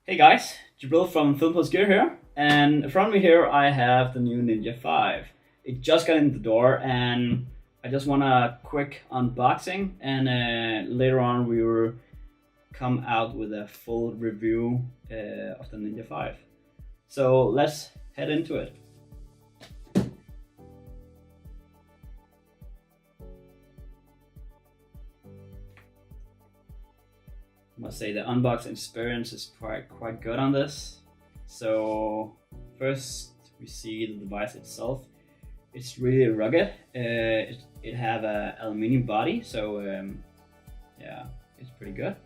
Hey guys, Jibril from Film Plus Gear here, and in front of me here I have the new Ninja 5. It just got in the door and I just want a quick unboxing, and later on we will come out with a full review of the Ninja 5. So let's head into it. I must say the unboxing experience is quite good on this. So first we see the device itself. It's really rugged. It have a aluminium body, so yeah, it's pretty good.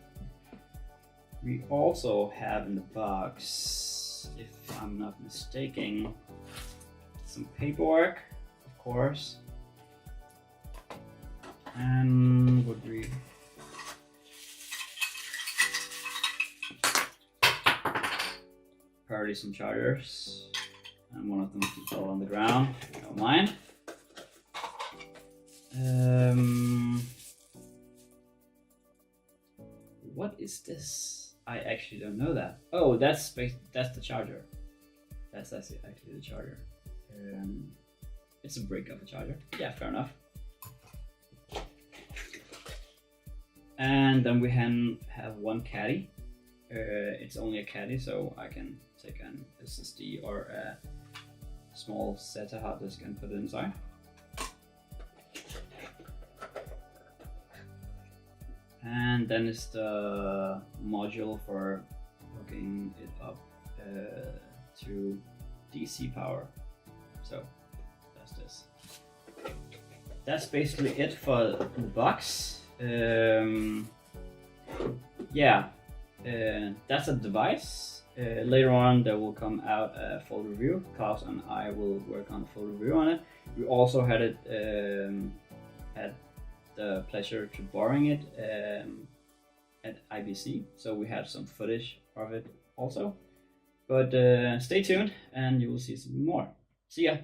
We also have in the box, if I'm not mistaken, some paperwork, of course, and what we apparently some chargers, and one of them fell on the ground, don't mind. What is this? I actually don't know that. Oh, that's the charger. That's actually the charger. It's a brick of a charger. Yeah, fair enough. And then we have one caddy. It's only a caddy, so I can take an SSD or a small SATA hard disk and put it inside. And then it's the module for hooking it up to DC power. So that's this. That's basically it for the box. Yeah. That's a device. Later on there will come out a full review. Klaus and I will work on a full review on it. We also had the pleasure to borrowing it at IBC, so we have some footage of it also. But stay tuned and you will see some more. See ya!